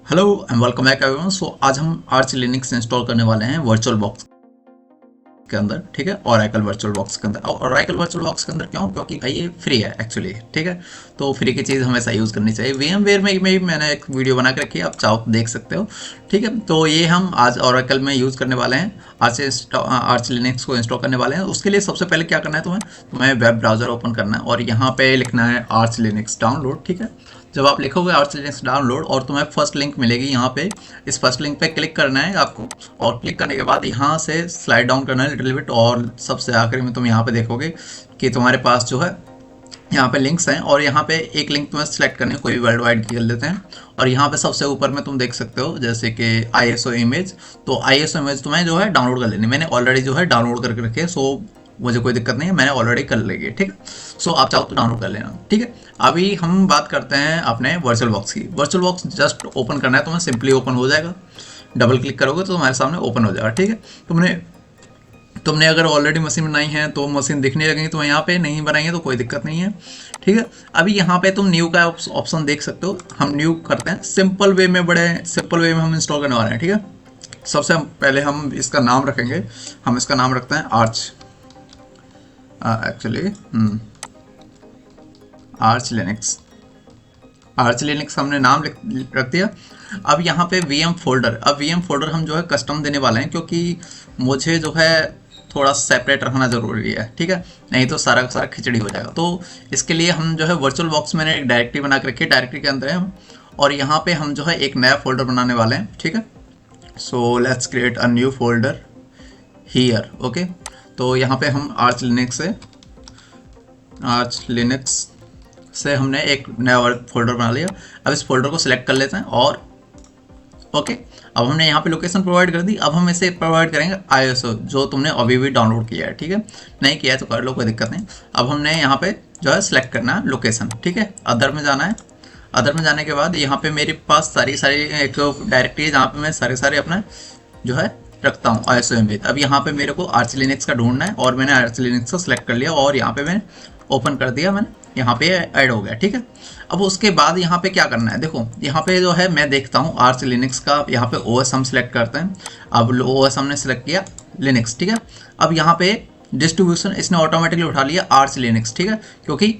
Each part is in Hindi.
Hello and welcome back everyone. So आज हम आर्च लिनक्स इंस्टॉल करने वाले हैं वर्चुअल बॉक्स के अंदर, ठीक है। ओरेकल वर्चुअल बॉक्स के अंदर। और ओरेकल वर्चुअल बॉक्स के अंदर क्यों? क्योंकि भाई ये फ्री है एक्चुअली, ठीक है। तो फ्री की चीज़ हमेशा यूज़ करनी चाहिए। VMware में भी मैंने एक वीडियो बना के रखी है, आप चाहो तो देख सकते हो, ठीक है। तो ये हम आज ओरेकल में यूज़ करने वाले हैं, आर्च लिनक्स को इंस्टॉल करने वाले हैं। उसके लिए सबसे पहले क्या करना है, तुम्हें वेब ब्राउज़र ओपन करना है और यहाँ पे लिखना है आर्च लिनक्स डाउनलोड, ठीक है। जब आप लिखोगे आर्च लिनक्स डाउनलोड और तुम्हें फर्स्ट लिंक मिलेगी यहाँ पे, इस फर्स्ट लिंक पे क्लिक करना है आपको। और क्लिक करने के बाद यहाँ से स्लाइड डाउन करना है लिटिल बिट, और सबसे आखिरी में तुम यहाँ पे देखोगे कि तुम्हारे पास जो है यहाँ पे लिंक्स हैं, और यहाँ पे एक लिंक तुम्हें सेलेक्ट करनी है, कोई भी वर्ल्ड वाइड की कर लेते हैं। और यहाँ पे सबसे ऊपर में तुम देख सकते हो जैसे कि ISO इमेज। तो ISO इमेज तुम्हें जो है डाउनलोड कर लेनी, मैंने ऑलरेडी जो है डाउनलोड करके रखी है, सो मुझे कोई दिक्कत नहीं है, मैंने ऑलरेडी कर ली है, ठीक है। सो आप चाहो तो डाउनलोड कर लेना, ठीक है। अभी हम बात करते हैं अपने वर्चुअल बॉक्स की। वर्चुअल बॉक्स जस्ट ओपन करना है, तुम्हें सिंपली ओपन हो जाएगा। डबल क्लिक करोगे तो तुम्हारे सामने ओपन हो जाएगा, ठीक है। तुमने अगर ऑलरेडी मशीन बनाई है तो मशीन दिखने लगेंगी, तो यहाँ पे नहीं बनाई है तो कोई दिक्कत नहीं है, ठीक है। अभी यहाँ पे तुम न्यू का ऑप्शन देख सकते हो। हम न्यू करते हैं सिंपल वे में, बड़े सिंपल वे में हम इंस्टॉल करने वाले हैं, ठीक है। सबसे पहले हम इसका नाम रखेंगे, हम इसका नाम रखते हैं arch, actually arch Linux. Arch Linux हमने नाम रख दिया। अब यहाँ पे VM फोल्डर, अब VM फोल्डर हम जो है कस्टम देने वाले हैं, क्योंकि मुझे जो है थोड़ा सेपरेट रखना ज़रूरी है, ठीक है। नहीं तो सारा का सारा खिचड़ी हो जाएगा। तो इसके लिए हम जो है वर्चुअल बॉक्स में एक डायरेक्टरी बना के रखी है, डायरेक्टरी के अंदर है हम, और यहाँ पे हम जो है एक नया फोल्डर बनाने वाले हैं, ठीक है। So let's create a new folder here, okay. तो यहाँ पे हम आर्च लिनक्स से हमने एक नया फोल्डर बना लिया। अब इस फोल्डर को सिलेक्ट कर लेते हैं और ओके। अब हमने यहाँ पे लोकेशन प्रोवाइड कर दी। अब हम इसे प्रोवाइड करेंगे ISO, जो तुमने अभी भी डाउनलोड किया है, ठीक है। नहीं किया है तो कर लो, कोई दिक्कत नहीं। अब हमने यहाँ पे जो है सिलेक्ट करना है लोकेशन, ठीक है। अदर में जाना है। अदर में जाने के बाद यहाँ पे मेरे पास सारी एक डायरेक्टरी है जहाँ पे मैं सारे अपना जो है रखता हूँ ISO इमेज। अब यहाँ पे मेरे को आर्च लिनक्स का ढूंढना है, और मैंने आर्च लिनक्स को सिलेक्ट कर लिया और यहाँ पे मैंने ओपन कर दिया, मैंने यहाँ पे ऐड हो गया, ठीक है। अब उसके बाद यहाँ पे क्या करना है, देखो यहाँ पे जो है मैं देखता हूँ आर्च लिनक्स का, यहाँ पे OS हम सिलेक्ट करते हैं। अब OS हमने सिलेक्ट किया लिनक्स, ठीक है। अब यहाँ पे डिस्ट्रीब्यूशन इसने ऑटोमेटिकली उठा लिया आर्च लिनक्स, ठीक है, क्योंकि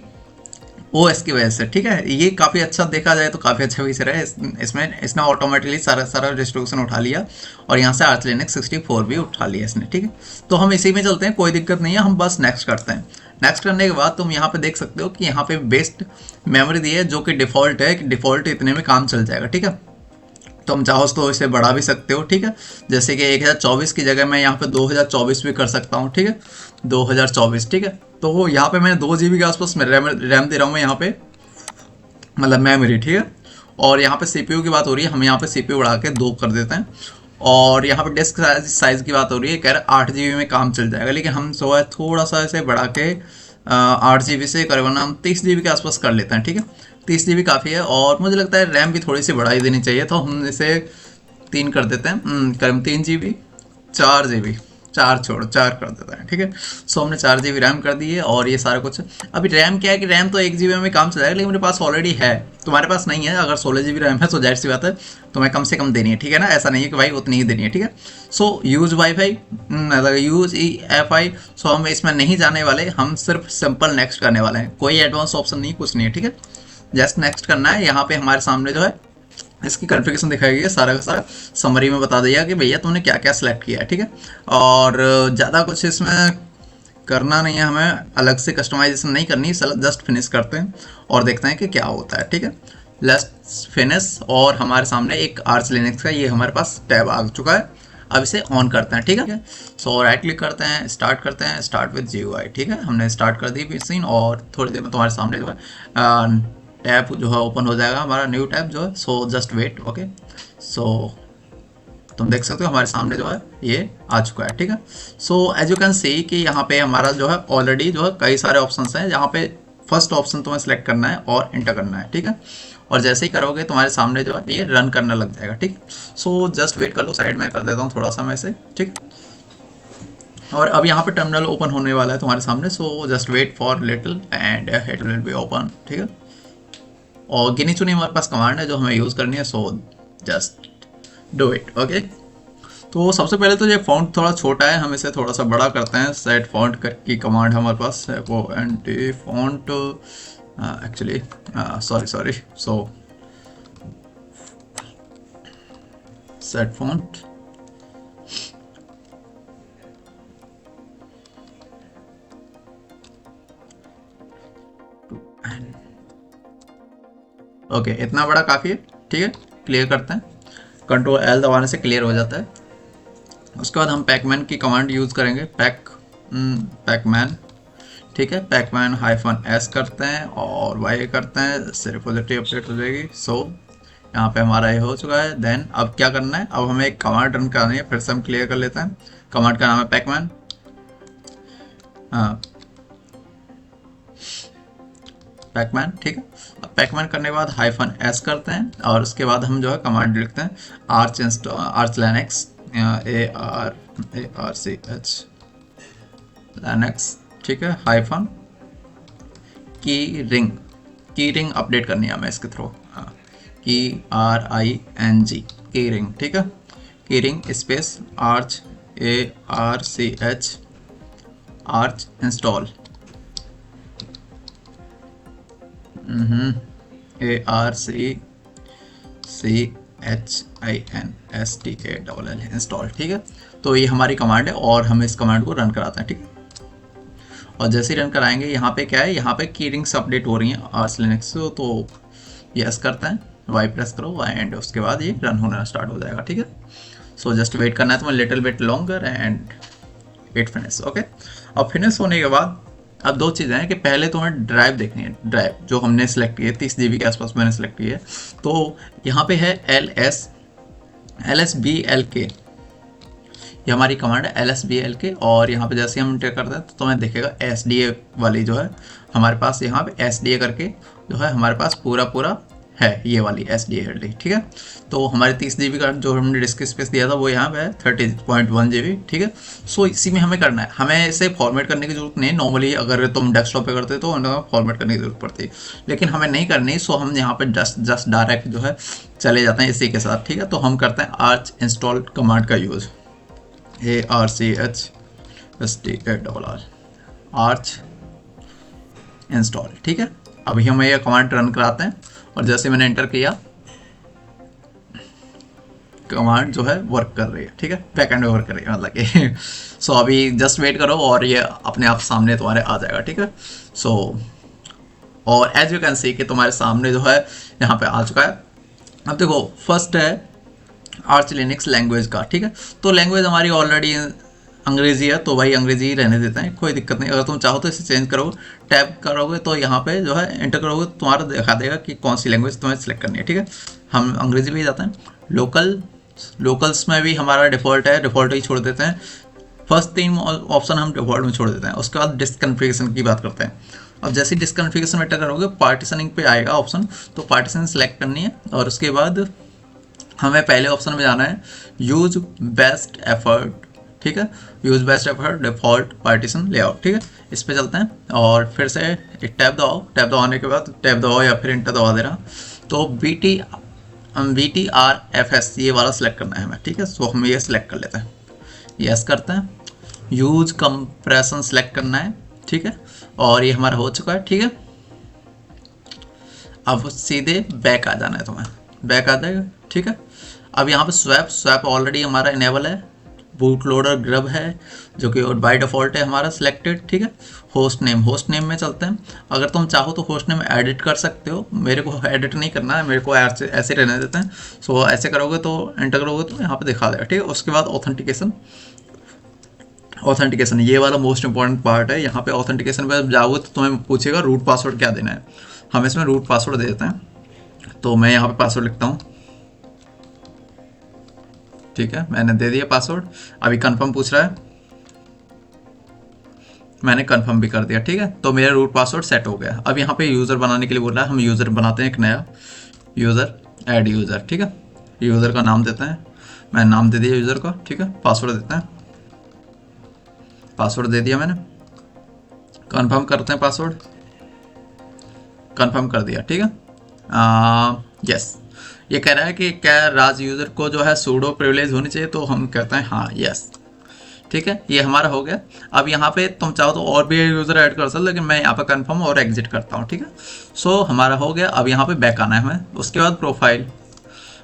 OS की वजह से, ठीक है। ये काफ़ी अच्छा, देखा जाए तो काफ़ी अच्छा फीचर है। इसमें इसने ऑटोमेटिकली सारा डिस्ट्रीब्यूशन उठा लिया, और यहाँ से आर्च लिनक्स 64 भी उठा लिया इसने, ठीक है। तो हम इसी में चलते हैं, कोई दिक्कत नहीं है, हम बस नेक्स्ट करते हैं। नेक्स्ट करने के बाद तुम यहाँ पे देख सकते हो कि यहाँ पे बेस्ट मेमोरी दी है, जो कि डिफ़ॉल्ट है, कि डिफ़ॉल्ट इतने में काम चल जाएगा, ठीक है। तुम चाहो तो इसे बढ़ा भी सकते हो, ठीक है। जैसे कि 1024 की जगह मैं यहाँ पे 2024 भी कर सकता हूँ, ठीक है। 2024, ठीक है। तो यहाँ पे मैं 2 GB के आसपास रैम दे रहा हूँ मैं यहाँ पे, मतलब मेमोरी, ठीक है। और यहाँ पे CPU की बात हो रही है, हम यहाँ पे CPU बढ़ा के 2 कर देते हैं। और यहाँ पे डिस्क साइज़ की बात हो रही है, कह रहे 8 GB में काम चल जाएगा, लेकिन हम जो है थोड़ा सा इसे बढ़ा के 8 GB से करीबन हम 30 GB के आसपास कर लेते हैं, ठीक है। 30 GB काफ़ी है, और मुझे लगता है रैम भी थोड़ी सी बढ़ाई देनी चाहिए, तो हम इसे 3 कर देते हैं, करीबन 3 GB, 4 GB, 4 कर देता है, ठीक है। सो हमने 4 GB रैम कर दी है, और ये सारा कुछ। अभी रैम क्या है कि रैम तो 1 GB में काम चल जाएगा, लेकिन मेरे पास ऑलरेडी है, तुम्हारे पास नहीं है। अगर 16 GB रैम है तो जाहिर सी बात है तुम्हें कम से कम देनी है, ठीक है ना। ऐसा नहीं है कि भाई उतनी ही देनी है, ठीक है। सो यूज वाईफाई, यूज EFI। सो हम इसमें नहीं जाने वाले, हम सिर्फ सिंपल नेक्स्ट करने वाले हैं, कोई एडवांस ऑप्शन नहीं, कुछ नहीं है, ठीक है। जस्ट नेक्स्ट करना है। यहाँ पे हमारे सामने जो है इसकी कॉन्फ़िगरेशन दिखाई गई है, सारा का सारा समरी में बता दिया कि भैया तुमने क्या क्या सिलेक्ट किया है, ठीक है। और ज़्यादा कुछ इसमें करना नहीं है, हमें अलग से कस्टमाइजेशन नहीं करनी, जस्ट फिनिश करते हैं और देखते हैं कि क्या होता है, ठीक है। Let's finish. और हमारे सामने एक आर्च लिनक्स का ये हमारे पास टैब आ चुका है। अब इसे ऑन करते हैं, ठीक है। सो राइट क्लिक करते हैं, स्टार्ट करते हैं, स्टार्ट विद GUI, ठीक है। हमने स्टार्ट कर दी मशीन, और थोड़ी देर में तुम्हारे सामने जो है टैब जो है ओपन हो जाएगा, हमारा न्यू टैब जो है। So just wait, okay. So तुम देख सकते हो हमारे सामने जो है ये आ चुका है, ठीक है। So as you can see कि यहाँ पे हमारा जो है ऑलरेडी जो है कई सारे ऑप्शंस हैं। यहाँ पे फर्स्ट ऑप्शन तुम्हें सेलेक्ट करना है और एंटर करना है, ठीक है। और जैसे ही करोगे तुम्हारे सामने जो है ये रन करना लग जाएगा, ठीक है। सो जस्ट वेट कर लो, साइड में कर देता हूँ थोड़ा सा मैं इसे, ठीक। और अब यहाँ पे टर्मिनल ओपन होने वाला है तुम्हारे सामने। So just wait for little and it will be open, ठीक है। और गिनी चुनी हमारे पास कमांड है जो हमें यूज़ करनी है। So just do it. Okay, तो सबसे पहले तो ये फॉन्ट थोड़ा छोटा है, हम इसे थोड़ा सा बड़ा करते हैं। सेट फॉन्ट की कमांड हमारे पास है, वो anti font actually sorry so set font okay, इतना बड़ा काफ़ी है। ठीक है, क्लियर करते हैं, कंट्रोल एल दबाने से क्लियर हो जाता है। उसके बाद हम पैकमैन की कमांड यूज़ करेंगे, पैकमैन। ठीक है, पैकमैन -s करते हैं और वाई करते हैं, इससे रिपोजिटरी अपडेट हो जाएगी। सो यहाँ पे हमारा ये हो चुका है। देन अब क्या करना है, अब हमें एक कमांड रन करनी है, फिर से हम क्लियर कर लेते हैं। कमांड का नाम है पैकमैन। हाँ, पैकमैन। ठीक है, अब पैकमैन करने के बाद -s करते हैं और उसके बाद हम जो है कमांड लिखते हैं आर्च लिनक्स ARCH लिनक्स। ठीक है, हाइफन की रिंग अपडेट करनी है हमें इसके थ्रू, KRING की रिंग। ठीक है, की ring space arch ARCH arch install ARCCHINSTALL install. ठीक है, तो ये हमारी कमांड है और हम इस कमांड को रन कराते हैं। ठीक है, और जैसे ही रन कराएंगे यहाँ पे क्या है, यहाँ पे की रिंग्स अपडेट हो रही हैं आर्च लिनक्स से, तो यस करते हैं, वाई प्रेस करो एंड उसके बाद ये रन होना स्टार्ट हो जाएगा। ठीक है, सो जस्ट वेट करना है तुम्हें little bit longer and it finish. Okay, अब फिनिश होने के बाद अब दो चीज़ें हैं कि पहले तो हमें ड्राइव देखनी है, ड्राइव जो हमने सेलेक्ट की है 30 GB के आसपास मैंने सेलेक्ट की है। तो यहाँ पे है LSBLK, ये हमारी कमांड है LSBLK, और यहाँ पे जैसे हम इंटर करते हैं तो तुम्हें दिखेगा SDA वाली जो है हमारे पास, यहाँ पे SDA करके जो है हमारे पास पूरा है, ये वाली SDA है। ठीक है, तो हमारे 30 GB का जो हमने डिस्क स्पेस दिया था वो यहाँ पे है 30.1 GB। ठीक है, सो इसी में हमें करना है, हमें इसे फॉर्मेट करने की जरूरत नहीं। नॉर्मली अगर तुम डेस्कटॉप पे करते तो उन्हें फॉर्मेट करने की जरूरत पड़ती है, लेकिन हमें नहीं करनी। सो हम यहाँ पे जस्ट डायरेक्ट जो है चले जाते हैं इसी के साथ। ठीक है, तो हम करते हैं आर्च इंस्टॉल कमांड का यूज़, ARCHINSTALL आर्च इंस्टॉल। ठीक है, अभी हम ये कमांड रन कराते हैं और जैसे मैंने एंटर किया कमांड जो है वर्क कर रही है। ठीक है, बैकएंड में वर्क कर रही है मतलब कि सो अभी जस्ट वेट करो और ये अपने आप सामने तुम्हारे आ जाएगा। ठीक है, सो और एज यू कैन सी कि तुम्हारे सामने जो है यहाँ पे आ चुका है। अब देखो फर्स्ट है आर्च लिनक्स लैंग्वेज का। ठीक है, तो लैंग्वेज हमारी ऑलरेडी अंग्रेजी है, तो भाई अंग्रेजी ही रहने देते हैं, कोई दिक्कत नहीं। अगर तुम चाहो तो इसे चेंज करोगे, टैब करोगे तो यहाँ पे जो है एंटर करोगे तो तुम्हारा दिखा देगा कि कौन सी लैंग्वेज तुम्हें सेलेक्ट करनी है। ठीक है, हम अंग्रेजी में ही जाते हैं। लोकल्स में भी हमारा डिफ़ॉल्ट है, डिफ़ॉल्ट ही छोड़ देते हैं। फर्स्ट 3 ऑप्शन हम डिफ़ॉल्ट में छोड़ देते हैं। उसके बाद डिस्क कॉन्फ़िगरेशन की बात करते हैं। अब जैसे डिस्क कॉन्फ़िगरेशन में एंटर करोगे पार्टीशनिंग पे आएगा ऑप्शन, तो पार्टीशन सेलेक्ट करनी है और उसके बाद हमें पहले ऑप्शन में जाना है यूज बेस्ट एफर्ट। ठीक है, use best effort default partition layout. ठीक है, इस पे चलते हैं और फिर से एक टैब दबाओ, टैब दबाने के बाद टैब दबाओ या फिर इंटर दबा देना, तो BTRFS ये वाला सेलेक्ट करना है हमें। ठीक है, सो हम ये सेलेक्ट कर लेते हैं, यस करते हैं। यूज कंप्रेशन सेलेक्ट करना है। ठीक है, और ये हमारा हो चुका है। ठीक है, अब सीधे बैक आ जाना है तुम्हें, बैक आ जाएगा। ठीक है, अब यहाँ पे स्वैप ऑलरेडी हमारा इनेबल है, बूट लोडर ग्रब है जो कि बाय डिफ़ॉल्ट है हमारा सिलेक्टेड। ठीक है, होस्ट नेम में चलते हैं। अगर तुम चाहो तो होस्ट नेम एडिट कर सकते हो, मेरे को एडिट नहीं करना है, मेरे को ऐसे रहने देते हैं। सो ऐसे करोगे तो एंटर करोगे तो यहाँ पे दिखा देगा। ठीक है, उसके बाद ऑथेंटिकेशन ये वाला मोस्ट इंपॉर्टेंट पार्ट है। यहाँ पे ऑथेंटिकेशन पे जाओगे तो तुम्हें पूछेगा रूट पासवर्ड क्या देना है, हम इसमें रूट पासवर्ड दे देते हैं। तो मैं यहाँ पे पासवर्ड लिखता हूँ। ठीक है, मैंने दे दिया पासवर्ड। अभी कंफर्म पूछ रहा है, मैंने कंफर्म भी कर दिया। ठीक है, तो मेरा रूट पासवर्ड सेट हो गया। अब यहाँ पे यूज़र बनाने के लिए बोल रहा है, हम यूज़र बनाते हैं एक नया यूज़र, ऐड यूज़र। ठीक है, यूज़र का नाम देते हैं, मैंने नाम दे दिया यूज़र का। ठीक है, पासवर्ड देते हैं, पासवर्ड दे दिया मैंने, कंफर्म करते हैं, पासवर्ड कंफर्म कर दिया। ठीक है, यस, ये कह रहा है कि क्या राज यूज़र को जो है सूडो प्रिविलेज होनी चाहिए, तो हम कहते हैं हाँ, यस। ठीक है, ये हमारा हो गया। अब यहाँ पे तुम चाहो तो और भी यूज़र ऐड कर सकते हो, लेकिन मैं यहाँ पे कंफर्म और एग्जिट करता हूँ। ठीक है, सो हमारा हो गया। अब यहाँ पे बैक आना है हमें। उसके बाद प्रोफाइल।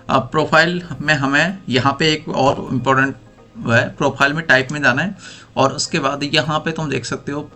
अब प्रोफाइल में हमें यहाँ पे एक और इम्पोर्टेंट है, प्रोफाइल में टाइप में जाना है, और उसके बाद यहाँ पे तुम देख सकते हो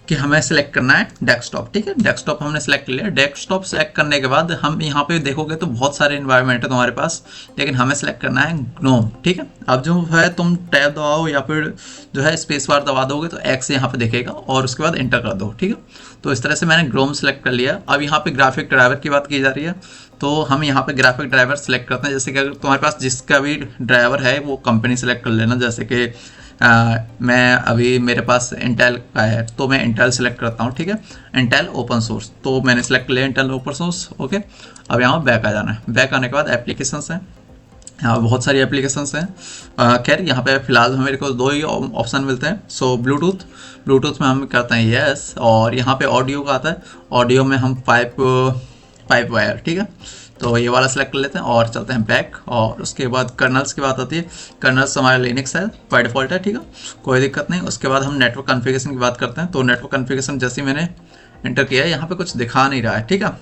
कि हमें सेलेक्ट करना है डेस्कटॉप। ठीक है, डेस्कटॉप हमने सेलेक्ट कर लिया। डेस्कटॉप सेलेक्ट करने के बाद हम यहाँ पे देखोगे तो बहुत सारे इन्वायरमेंट है तुम्हारे पास, लेकिन हमें सेलेक्ट करना है ग्नोम। ठीक है, अब जो है तुम टैब दबाओ या फिर जो है स्पेस बार दबा दोगे तो एक्स यहाँ पे दिखेगा, और उसके बाद एंटर कर दो। ठीक है, तो इस तरह से मैंने ग्नोम सेलेक्ट कर लिया। अब यहाँ पे ग्राफिक ड्राइवर की बात की जा रही है, तो हम यहाँ पे ग्राफिक ड्राइवर सेलेक्ट करते हैं। जैसे कि अगर तुम्हारे पास जिसका भी ड्राइवर है वो कंपनी सेलेक्ट कर लेना। जैसे कि मैं अभी मेरे पास इंटेल का है तो मैं इंटेल सेलेक्ट करता हूँ। ठीक है, इंटेल ओपन सोर्स, तो मैंने सेलेक्ट कर लिया इंटेल ओपन सोर्स। ओके, अब यहाँ बैक आ जाना है। बैक आने के बाद एप्लीकेशंस हैं, यहाँ बहुत सारी एप्लीकेशंस हैं। खैर यहाँ पे फ़िलहाल मेरे को दो ही ऑप्शन मिलते हैं। सो ब्लूटूथ, ब्लूटूथ में हम करते हैं यस, और यहाँ पे ऑडियो का आता है। ऑडियो में हम पाइप वायर। ठीक है, तो ये वाला सेलेक्ट कर लेते हैं और चलते हैं बैक। और उसके बाद कर्नल्स की बात आती है। कर्नल्स हमारा लिनक्स है, बाय डिफ़ॉल्ट है। ठीक है, कोई दिक्कत नहीं। उसके बाद हम नेटवर्क कॉन्फ़िगरेशन की बात करते हैं। तो नेटवर्क कॉन्फ़िगरेशन जैसे मैंने एंटर किया है, यहाँ पे कुछ दिखा नहीं रहा है। ठीक है,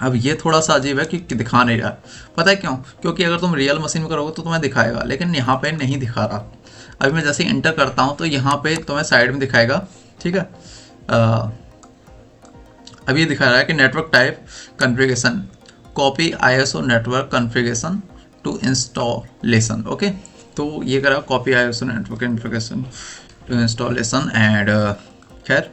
अब ये थोड़ा सा अजीब है कि दिखा नहीं रहा है। पता है क्यों? क्योंकि अगर तुम रियल मशीन में करोगे तो तुम्हें दिखाएगा, लेकिन यहाँ पे नहीं दिखा रहा। अभी मैं जैसे इंटर करता हूँ तो यहाँ पे तुम्हें साइड में दिखाएगा। ठीक है, अब ये दिखा रहा है कि network type configuration, copy ISO network configuration to installation. Okay, तो ये करा copy ISO network configuration to installation and खैर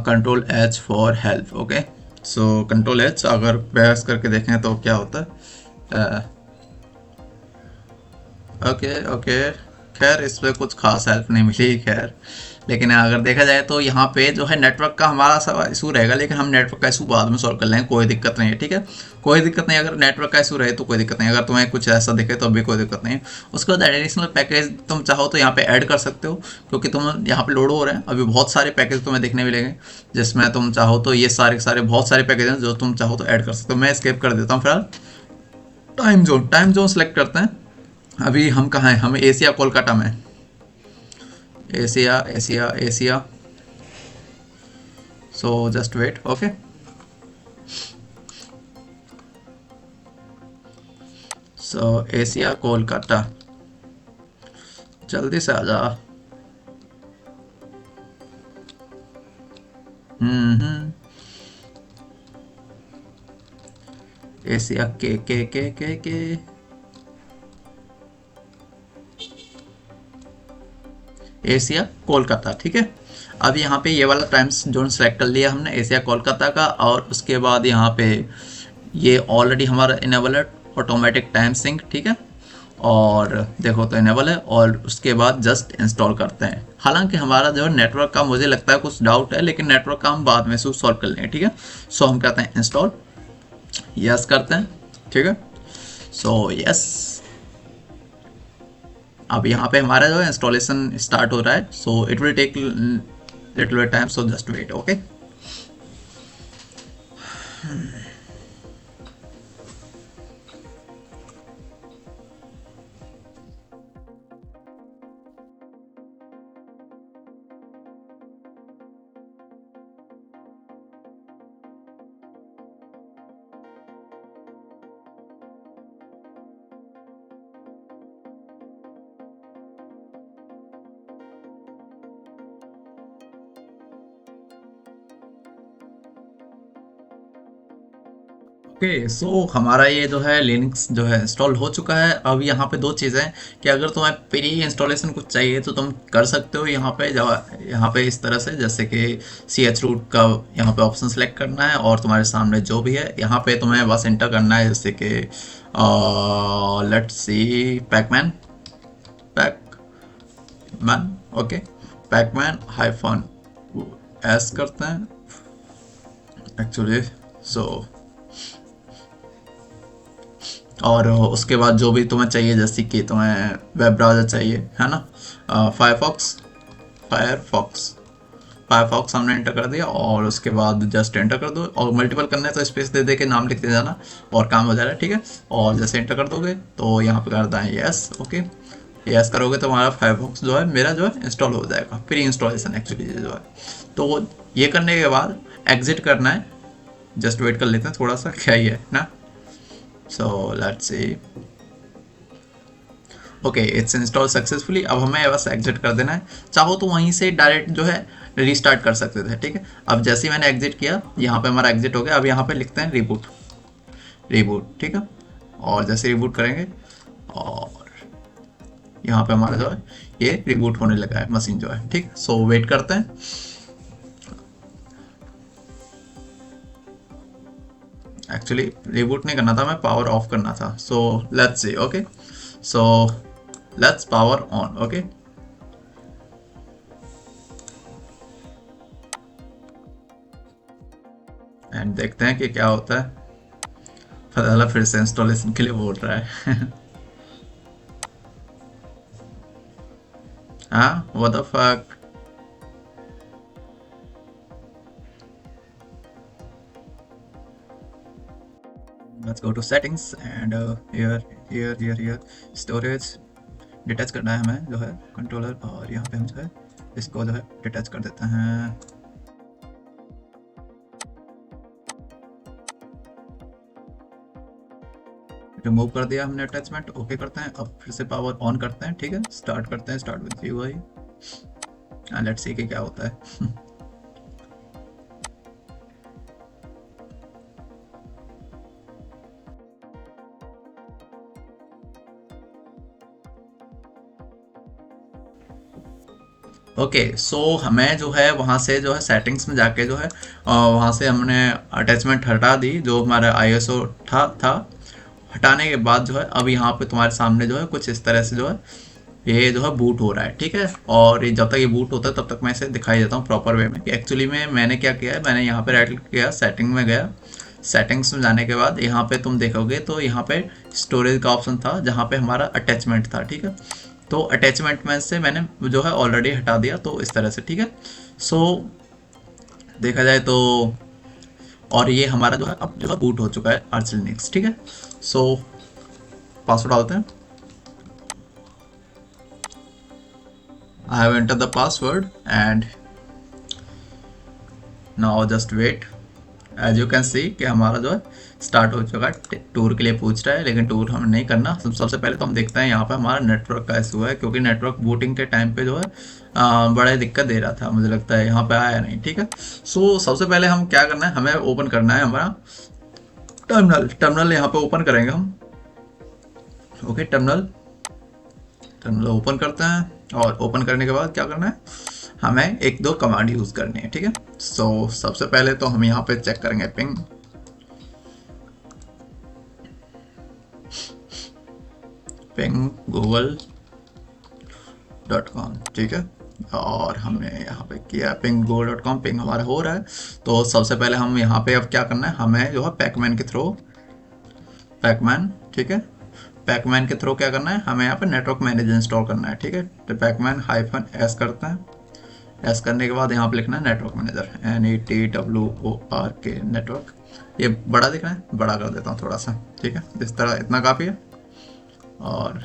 control H for help. Okay, so control H अगर प्रेस करके देखें तो क्या होता है। ओके, खैर इस पर कुछ खास हेल्प नहीं मिली। खैर, लेकिन अगर देखा जाए तो यहाँ पे जो है नेटवर्क का हमारा सा इशू रहेगा, लेकिन हम नेटवर्क का इशू बाद में सॉल्व कर लेंगे, कोई दिक्कत नहीं है। ठीक है, कोई दिक्कत नहीं, अगर नेटवर्क का इशू रहे तो कोई दिक्कत नहीं, अगर तुम्हें कुछ ऐसा दिखे तो भी कोई दिक्कत नहीं है। उसके बाद एडिशनल पैकेज तुम चाहो तो यहाँ पे ऐड कर सकते हो, क्योंकि तुम यहाँ पे लोड हो रहे हैं। अभी बहुत सारे पैकेज तुम्हें देखने मिलेंगे, जिसमें तुम चाहो तो ये सारे बहुत सारे पैकेज हैं जो तुम चाहो तो ऐड कर सकते हो। मैं स्किप कर देता हूँ फिलहाल। टाइम जोन सेलेक्ट करते हैं। अभी हम कहाँ हैं? हम एशिया कोलकाता में। Asia so just wait. Okay, so Asia Kolkata, जल्दी से आ जा। एशिया के एशिया कोलकाता। ठीक है, अब यहाँ पे ये वाला टाइम जोन सेलेक्ट कर लिया हमने एशिया कोलकाता का, और उसके बाद यहाँ पे ये ऑलरेडी हमारा इनेबल है ऑटोमेटिक टाइम सिंक। ठीक है, और देखो तो इनेबल है, और उसके बाद जस्ट इंस्टॉल करते हैं। हालांकि हमारा जो नेटवर्क का मुझे लगता है कुछ डाउट है, लेकिन नेटवर्क का हम बाद में सॉल्व कर लेंगे। ठीक है, सो हम कहते हैं इंस्टॉल, यस करते हैं। ठीक है, सो यस, अब यहाँ पे हमारा जो है इंस्टॉलेशन स्टार्ट हो रहा है। So it will take little bit time, so just wait. Okay, okay, so हमारा ये जो है लिनक्स जो है इंस्टॉल हो चुका है। अब यहाँ पे दो चीज़ें हैं कि अगर तुम्हें प्री इंस्टॉलेशन कुछ चाहिए तो तुम कर सकते हो यहाँ पे, यहाँ पे इस तरह से, जैसे कि chroot का यहाँ पे ऑप्शन सेलेक्ट करना है, और तुम्हारे सामने जो भी है यहाँ पे तुम्हें बस इंटर करना है। जैसे कि let's see Pac-Man, okay, Pac-Man hyphen S करते हैं एक्चुअली। सो और उसके बाद जो भी तुम्हें चाहिए, जैसे कि तुम्हें वेब ब्राउज़र चाहिए है ना, फायरफॉक्स फायरफॉक्स हमने एंटर कर दिया और उसके बाद जस्ट एंटर कर दो, और मल्टीपल करना है तो स्पेस दे दे के नाम लिखते जाना और काम हो जाएगा, ठीक है। और जैसे एंटर कर दोगे तो यहाँ पे करता है यस, ओके। यस करोगे तो हमारा फायरफॉक्स जो है मेरा जो है इंस्टॉल हो जाएगा, प्री इंस्टॉलेशन एक्चुअली जो है। तो ये करने के बाद एग्जिट करना है, जस्ट वेट कर लेते हैं थोड़ा सा, क्या ही है ना। So let's see, okay it's install successfully. अब हमें बस एग्जिट कर देना है, चाहो तो वहीं से डायरेक्ट जो है रीस्टार्ट कर सकते थे, ठीक है। अब जैसे ही मैंने एग्जिट किया, यहाँ पे हमारा एग्जिट हो गया। अब यहाँ पे लिखते हैं रिबूट, रिबूट, ठीक है। और जैसे रिबूट करेंगे और यहाँ पे हमारा जो है ये रिबूट होने लगा है मशीन जो है, ठीक। सो वेट करते हैं। एक्चुअली रिबूट नहीं करना था, मैं पावर ऑफ करना था। So let's see, okay. So let's power on, okay. And देखते हैं कि क्या होता है। पता चला फिर से इंस्टॉलेशन के लिए बोल रहा है। हाँ, what the fuck. Let's go to settings and here storage detach करना है हमें जो है कंट्रोलर, और यहाँ पे हम जो है इसको जो है डिटैच कर देते हैं। रिमूव कर दिया हमने अटैचमेंट, ओके करते हैं। अब फिर से पावर ऑन करते हैं, ठीक है। स्टार्ट करते हैं, start with GUI। Let's see कि क्या होता है। ओके सो हमें जो है वहाँ से जो है सेटिंग्स में जाके जो है वहाँ से हमने अटैचमेंट हटा दी, जो हमारा ISO था। हटाने के बाद जो है अब यहाँ पे तुम्हारे सामने जो है कुछ इस तरह से जो है ये जो है बूट हो रहा है, ठीक है। और ये जब तक ये बूट होता है तब तक मैं इसे दिखाई देता हूँ प्रॉपर वे में कि एक्चुअली में मैंने क्या किया है। मैंने यहाँ पे राइट क्लिक किया, सेटिंग में गया। सेटिंग्स में जाने के बाद यहाँ पे तुम देखोगे तो यहाँ पे स्टोरेज का ऑप्शन था जहाँ पे हमारा अटैचमेंट था, ठीक है। तो अटैचमेंट में से मैंने जो है ऑलरेडी हटा दिया, तो इस तरह से, ठीक है। सो देखा जाए तो और ये हमारा जो है अब जो है बूट हो चुका है आर्च लिनक्स, ठीक है। सो पासवर्ड डालते हैं। I have entered the password and now just wait। as you can see कि हमारा जो है स्टार्ट हो चुका है। टूर के लिए पूछ रहा है, लेकिन टूर हमें नहीं करना। सबसे पहले तो हम देखते हैं यहाँ पे हमारा नेटवर्क का इशू है, क्योंकि नेटवर्क बूटिंग के टाइम पे जो है बड़ा दिक्कत दे रहा था, मुझे लगता है यहाँ पे आया नहीं, ठीक है। सो सबसे पहले हम क्या करना है, हमें ओपन करना है हमारा टर्मिनल यहाँ पे ओपन करेंगे हम, ओके। टर्मिनल ओपन करते हैं, और ओपन करने के बाद क्या करना है, हमें एक दो कमांड यूज करनी है, ठीक है। सो सबसे पहले तो हम यहाँ पे चेक करेंगे पिंग google.com, ठीक है। और हमने यहाँ पे किया पिंग google.com, पिंग हमारा हो रहा है। तो सबसे पहले हम यहाँ पे अब क्या करना है, हमें जो है पैकमैन के थ्रू, ठीक है। पैकमैन के थ्रू क्या करना है, हमें यहाँ पे नेटवर्क मैनेजर इंस्टॉल करना है, ठीक है। तो पैकमैन -s करते हैं। एस करने के बाद यहाँ पे लिखना है नेटवर्क मैनेजर, NETWORK नेटवर्क। ये बड़ा दिख रहा है, बड़ा कर देता हूँ थोड़ा सा, ठीक है। इस तरह इतना काफ़ी है। और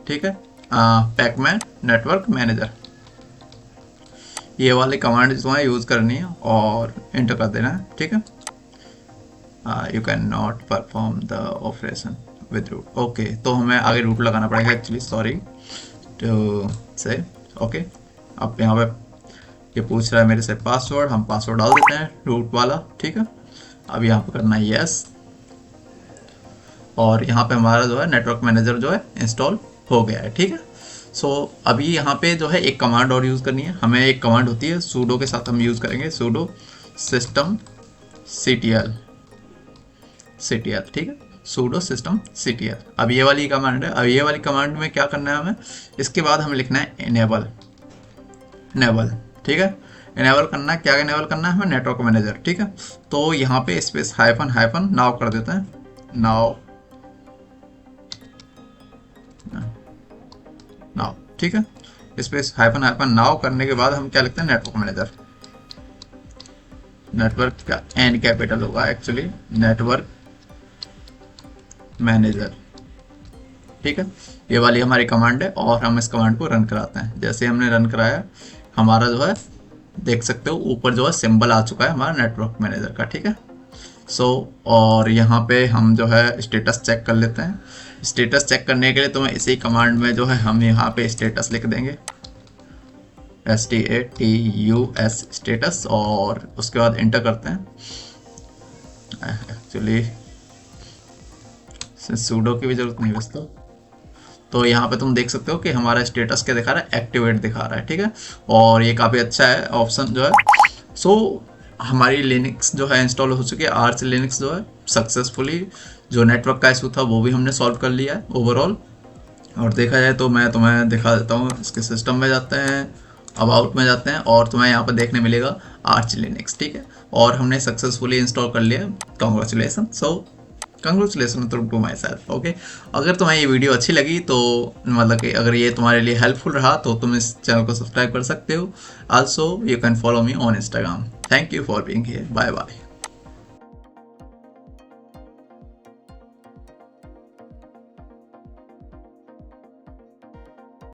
ठीक है, पैकमैन नेटवर्क मैनेजर, ये वाली कमांड जो है यूज़ करनी है और इंटर कर देना है, ठीक है। You can not perform the operation with root, okay. तो हमें आगे रूट लगाना पड़ेगा actually, sorry to say, okay. अब यहाँ पे ये पूछ रहा है मेरे से पासवर्ड, हम पासवर्ड डाल देते हैं रूट वाला, ठीक है। अब यहाँ पे करना है यस, और यहाँ पे हमारा जो है नेटवर्क मैनेजर जो है इंस्टॉल हो गया है, ठीक है। सो अभी यहाँ पे जो है एक कमांड और यूज़ करनी है हमें। एक कमांड होती है सूडो के साथ हम यूज़ करेंगे, सूडो सिस्टम ctl, ठीक है। सूडो सिस्टम ctl, अब ये वाली कमांड है। अब ये वाली कमांड में क्या करना है हमें, इसके बाद हमें लिखना है इनेबल, ठीक है। इनेबल करना है, क्या इनेबल करना है हमें, नेटवर्क मैनेजर, ठीक है। तो यहाँ पे स्पेस हाइफन नाउ कर देते हैं, नाउ ठीक है, स्पेस हाइफन हाइफन नाउ करने के बाद हम क्या लिखते हैं, नेटवर्क मैनेजर। नेटवर्क का एन कैपिटल होगा एक्चुअली, नेटवर्क मैनेजर। ठीक है, ये वाली हमारी कमांड है और हम इस कमांड को रन कराते हैं। जैसे हमने रन कराया, हमारा जो है देख सकते हो ऊपर जो है सिंबल आ चुका है हमारा नेटवर्क मैनेजर का। ठीक है, और यहाँ पे हम जो है स्टेटस चेक कर लेते हैं। स्टेटस चेक करने के लिए तुम्हें इसी कमांड में जो है हम यहाँ पे स्टेटस लिख देंगे, STATUS स्टेटस, और उसके बाद इंटर करते हैं। एक्चुअली सूडो की भी जरूरत नहीं है तो यहाँ पे तुम देख सकते हो कि हमारा स्टेटस क्या दिखा रहा है, एक्टिवेट दिखा रहा है। ठीक है, और ये काफ़ी अच्छा है ऑप्शन जो है। हमारी लिनक्स जो है इंस्टॉल हो चुकी है, आर्च लिनक्स जो है सक्सेसफुली। जो नेटवर्क का इशू था वो भी हमने सॉल्व कर लिया है ओवरऑल। और देखा जाए तो मैं तुम्हें दिखा देता हूँ, इसके सिस्टम में जाते हैं, अबाउट में जाते हैं, और तुम्हें यहाँ पर देखने मिलेगा आर्च लिनक्स। ठीक है, और हमने सक्सेसफुली इंस्टॉल कर लिया। Congratulation, congratulation to my myself, okay तुम्हें ये वीडियो अच्छी लगी तो मतलब कि अगर ये तुम्हारे लिए हेल्पफुल रहा तो तुम इस चैनल को सब्सक्राइब कर सकते हो। Also you can follow me on Instagram. Thank you for being here, bye bye.